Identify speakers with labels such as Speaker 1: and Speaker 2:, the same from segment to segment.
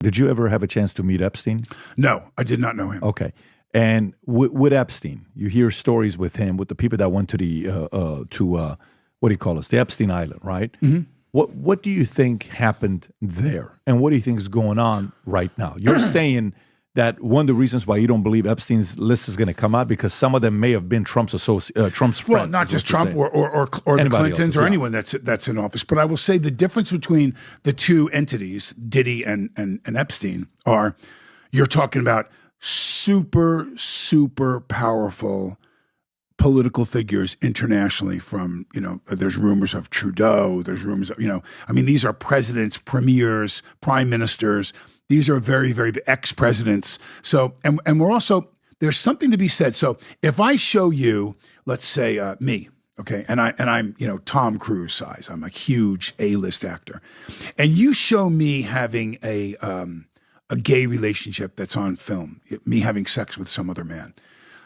Speaker 1: Did you ever have a chance to meet Epstein?
Speaker 2: No, I did not know him.
Speaker 1: Okay. And with Epstein, you hear stories with him, with the people that went to the, what do you call us, the Epstein Island, right?
Speaker 2: Mm-hmm.
Speaker 1: What do you think happened there? And what do you think is going on right now? You're saying that one of the reasons why you don't believe Epstein's list is going to come out because some of them may have been Trump's friends.
Speaker 2: Well, not just Trump or the Clintons or anyone that's in office. But I will say the difference between the two entities, Diddy and Epstein, are you're talking about super, super powerful political figures internationally from, there's rumors of Trudeau, there's rumors of, these are presidents, premiers, prime ministers. These are very, very ex-presidents. So, and we're also, there's something to be said. So if I show you, let's say me, okay, and I'm, Tom Cruise size, I'm a huge A-list actor, and you show me having a gay relationship that's on film, me having sex with some other man.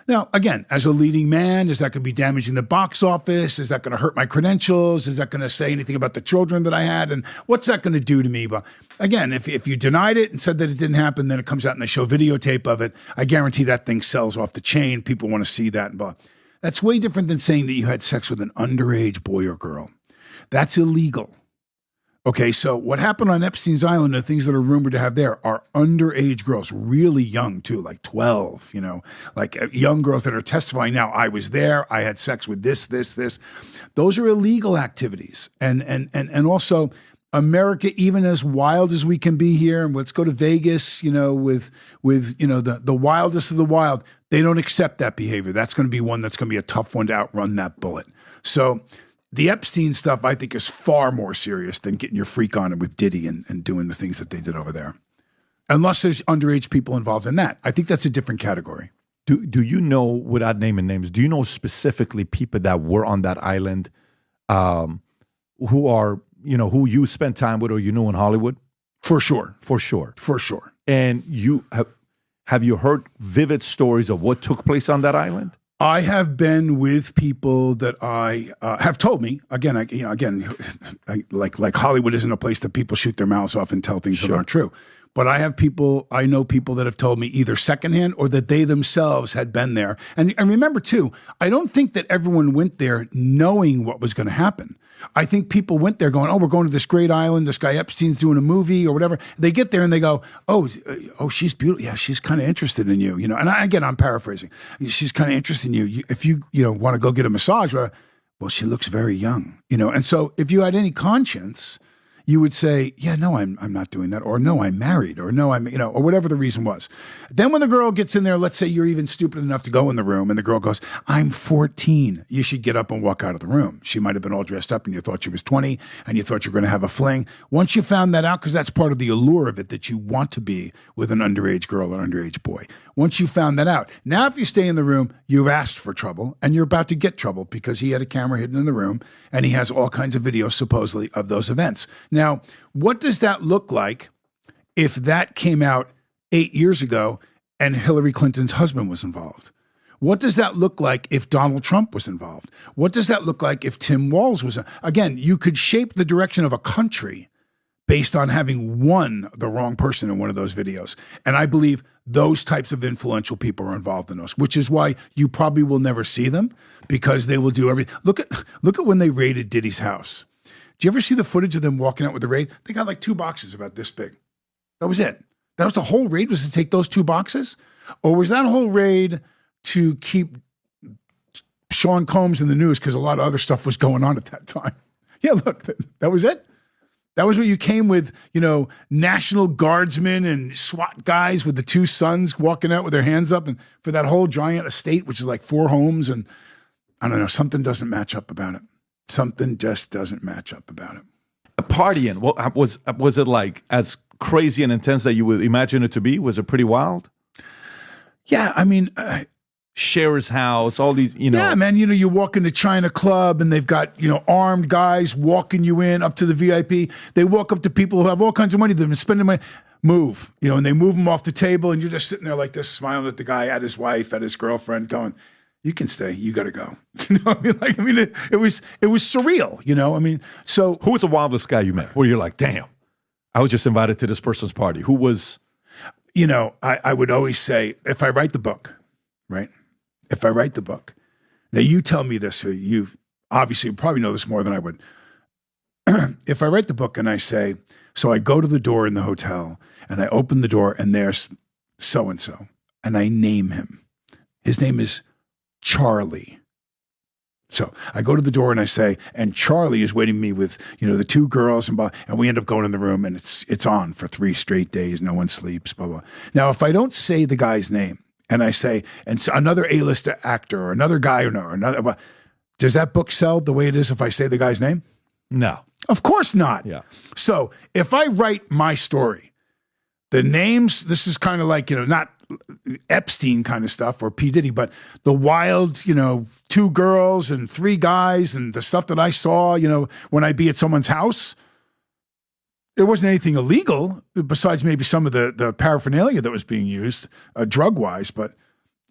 Speaker 2: Now, again, as a leading man, is that going to be damaging the box office? Is that going to hurt my credentials? Is that going to say anything about the children that I had? And what's that going to do to me? But again, if you denied it and said that it didn't happen, then it comes out and they show videotape of it. I guarantee that thing sells off the chain. People want to see that. But that's way different than saying that you had sex with an underage boy or girl. That's illegal. Okay, so what happened on Epstein's Island, the things that are rumored to have there are underage girls, really young too, like 12, like young girls that are testifying now, I was there, I had sex with this. Those are illegal activities. And also America, even as wild as we can be here, and let's go to Vegas, with the wildest of the wild, they don't accept that behavior. That's going to be one that's going to be a tough one to outrun that bullet. So the Epstein stuff, I think, is far more serious than getting your freak on it with Diddy and doing the things that they did over there. Unless there's underage people involved in that. I think that's a different category.
Speaker 1: Do you know, without naming names, do you know specifically people that were on that island who are, who you spent time with or you knew in Hollywood?
Speaker 2: For sure.
Speaker 1: For sure.
Speaker 2: For sure.
Speaker 1: And have you heard vivid stories of what took place on that island?
Speaker 2: I have been with people that I have told me again. Like Hollywood isn't a place that people shoot their mouths off and tell things that aren't true. But I know people that have told me either secondhand or that they themselves had been there. And remember too, I don't think that everyone went there knowing what was going to happen. I think people went there going, oh, we're going to this great island. This guy Epstein's doing a movie or whatever. They get there and they go, oh, she's beautiful. Yeah, she's kind of interested in you. And I'm paraphrasing. She's kind of interested in you. If you want to go get a massage, well, she looks very young. And so if you had any conscience, you would say, yeah, no, I'm not doing that, or no, I'm married, or no, I'm, or whatever the reason was. Then when the girl gets in there, let's say you're even stupid enough to go in the room, and the girl goes, I'm 14. You should get up and walk out of the room. She might have been all dressed up, and you thought she was 20, and you thought you were going to have a fling. Once you found that out, because that's part of the allure of it, that you want to be with an underage girl or underage boy. Once you found that out, now if you stay in the room, you've asked for trouble, and you're about to get trouble because he had a camera hidden in the room, and he has all kinds of videos, supposedly, of those events. Now, what does that look like if that came out 8 years ago and Hillary Clinton's husband was involved? What does that look like if Donald Trump was involved? What does that look like if Tim Walz was? Again, you could shape the direction of a country based on having the wrong person in one of those videos. And I believe those types of influential people are involved in those, which is why you probably will never see them, because they will do everything. Look at when they raided Diddy's house. Do you ever see the footage of them walking out with the raid? They got like 2 boxes about this big. That was it. That was the whole raid, was to take those 2 boxes? Or was that whole raid to keep Sean Combs in the news because a lot of other stuff was going on at that time? Yeah, look, that was it. That was what you came with, National Guardsmen and SWAT guys with the 2 sons walking out with their hands up, and for that whole giant estate, which is like 4 homes. And I don't know, something doesn't match up about it. Something just doesn't match up about it.
Speaker 1: Partying, was it like as crazy and intense that you would imagine it to be? Was it pretty wild?
Speaker 2: Yeah, I mean,
Speaker 1: Cher's house, all these,
Speaker 2: Yeah, man, you walk into China Club and they've got, armed guys walking you in up to the VIP. They walk up to people who have all kinds of money. They've been spending money. Move, and they move them off the table, and you're just sitting there like this, smiling at the guy, at his wife, at his girlfriend, going, you can stay. You got to go. It was surreal. So
Speaker 1: who was the wildest guy you met? Where you're like, damn, I was just invited to this person's party. Who was?
Speaker 2: You know, I would always say, if I write the book, right? If I write the book, now you tell me this, you obviously probably know this more than I would. If I write the book and I say, so I go to the door in the hotel and I open the door and there's so-and-so and I name him. His name is Charlie. So I go to the door and I say, and Charlie is waiting me with, you know, the two girls and we end up going in the room and it's on for 3 straight days. No one sleeps, blah, blah. Now, if I don't say the guy's name and I say, and so another A-list actor or another guy or another, does that book sell the way it is if I say the guy's name?
Speaker 1: No.
Speaker 2: Of course not.
Speaker 1: Yeah.
Speaker 2: So if I write my story, the names, this is kind of like, you know, not Epstein kind of stuff or P. Diddy, but the wild, you know, 2 girls and 3 guys and the stuff that I saw, you know, when I'd be at someone's house, there wasn't anything illegal besides maybe some of the paraphernalia that was being used drug-wise, but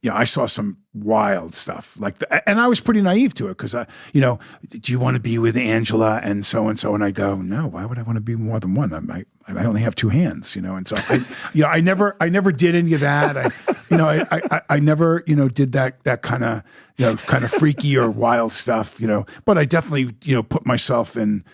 Speaker 2: yeah, I saw some wild stuff like that. And I was pretty naive to it because, you know, do you want to be with Angela and so-and-so? And I go, no, why would I want to be more than one? I only have 2 hands, you know? And so I never did any of that. I never, you know, did that kind of, you know, kind of freaky or wild stuff, you know, but I definitely, you know, put myself in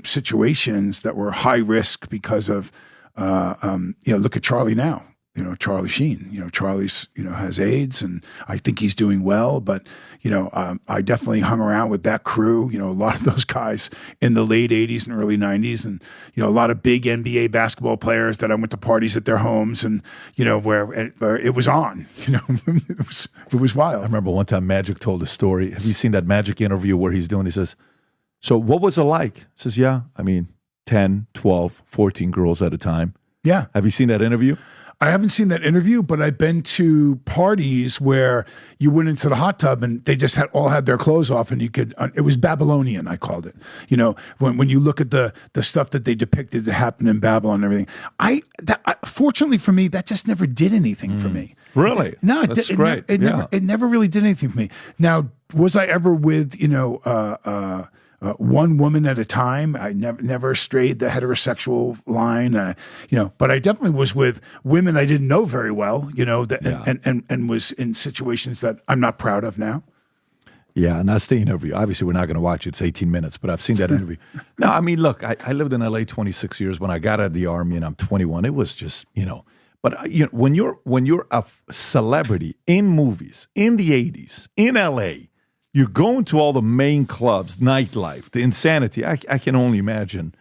Speaker 2: situations that were high risk because of, you know, look at Charlie now. You know, Charlie Sheen, you know, Charlie's, you know, has AIDS and I think he's doing well, but, you know, I definitely hung around with that crew, you know, a lot of those guys in the late 80s and early 90s and, you know, a lot of big NBA basketball players that I went to parties at their homes and, you know, where it was on, you know, it was wild.
Speaker 1: I remember one time Magic told a story. Have you seen that Magic interview where he says, so what was it like? He says, yeah, I mean, 10, 12, 14 girls at a time.
Speaker 2: Yeah.
Speaker 1: Have you seen that interview?
Speaker 2: I haven't seen that interview, but I've been to parties where you went into the hot tub and they just all had their clothes off and you could, it was Babylonian, I called it. You know, when you look at the stuff that they depicted that happened in Babylon and everything, fortunately for me, that just never did anything for me.
Speaker 1: Really?
Speaker 2: No,
Speaker 1: That's great.
Speaker 2: It never really did anything for me. Now, was I ever with, you know, one woman at a time? I never strayed the heterosexual line, you know, but I definitely was with women I didn't know very well, you know, and was in situations that I'm not proud of now.
Speaker 1: Yeah, and that's the interview. Obviously, we're not going to watch it. It's 18 minutes, but I've seen that interview. No, I mean, look, I lived in LA 26 years. When I got out of the Army and I'm 21, it was just, you know, but you know, when you're a celebrity in movies in the 80s in LA, you're going to all the main clubs, nightlife, the insanity. I can only imagine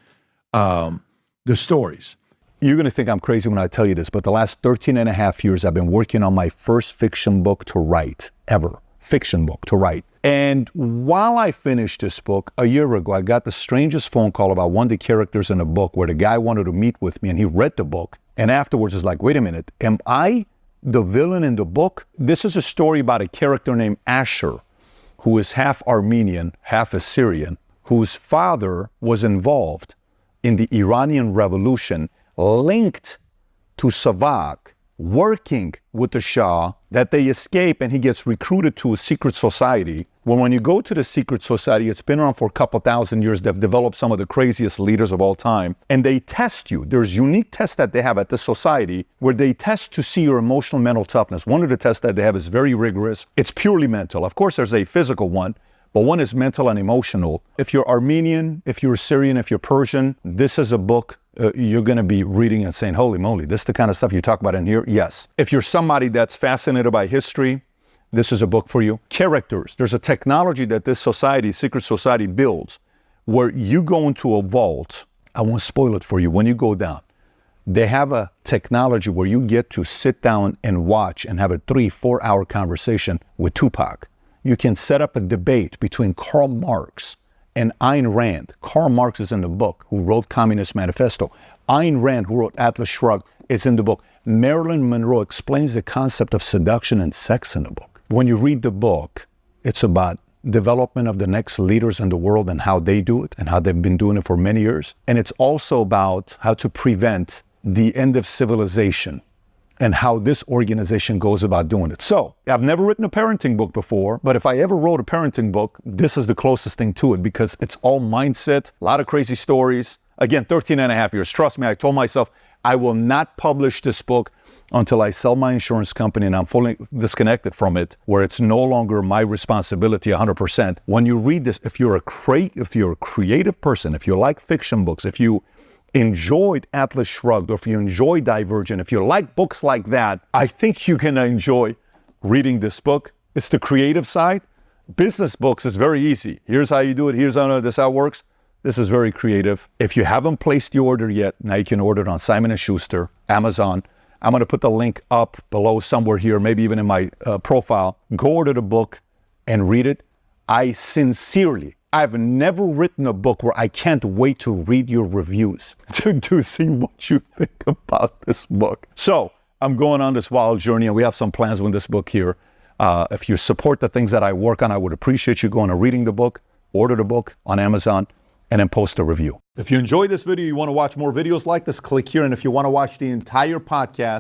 Speaker 1: the stories. You're going to think I'm crazy when I tell you this, but the last 13 and a half years, I've been working on my first fiction book to write, ever. Fiction book to write. And while I finished this book, a year ago, I got the strangest phone call about one of the characters in the book where the guy wanted to meet with me and he read the book. And afterwards, it's like, wait a minute, am I the villain in the book? This is a story about a character named Asher, who is half Armenian, half Assyrian, whose father was involved in the Iranian Revolution, linked to Savak, working with the Shah, that they escape and he gets recruited to a secret society. Well, when you go to the secret society, it's been around for a couple thousand years. They've developed some of the craziest leaders of all time. And they test you. There's unique tests that they have at this society where they test to see your emotional mental toughness. One of the tests that they have is very rigorous. It's purely mental. Of course, there's a physical one, but one is mental and emotional. If you're Armenian, if you're Syrian, if you're Persian, this is a book you're going to be reading and saying, holy moly, this is the kind of stuff you talk about in here? Yes. If you're somebody that's fascinated by history, this is a book for you. Characters. There's a technology that this society, secret society, builds where you go into a vault. I won't spoil it for you. When you go down, they have a technology where you get to sit down and watch and have a 3-4 hour conversation with Tupac. You can set up a debate between Karl Marx and Ayn Rand. Karl Marx is in the book, who wrote Communist Manifesto. Ayn Rand, who wrote Atlas Shrugged, is in the book. Marilyn Monroe explains the concept of seduction and sex in the book. When you read the book, it's about development of the next leaders in the world and how they do it and how they've been doing it for many years. And it's also about how to prevent the end of civilization and how this organization goes about doing it. So, I've never written a parenting book before, but if I ever wrote a parenting book, this is the closest thing to it because it's all mindset, a lot of crazy stories, Again, 13 and a half years. Trust me, I told myself I will not publish this book until I sell my insurance company and I'm fully disconnected from it, where it's no longer my responsibility 100%. When you read this, if you're a creative person, if you like fiction books, if you enjoyed Atlas Shrugged, or if you enjoy Divergent, if you like books like that, I think you're gonna enjoy reading this book. It's the creative side. Business books is very easy. Here's how you do it. Here's how this how it works. This is very creative. If you haven't placed the order yet, now you can order it on Simon & Schuster, Amazon. I'm going to put the link up below somewhere here, maybe even in my profile. Go order the book and read it. I've never written a book where I can't wait to read your reviews to see what you think about this book. So I'm going on this wild journey, and we have some plans with this book here. If you support the things that I work on, I would appreciate you going to reading the book, order the book on Amazon, and then post a review. If you enjoyed this video, you want to watch more videos like this, click here. And if you want to watch the entire podcast,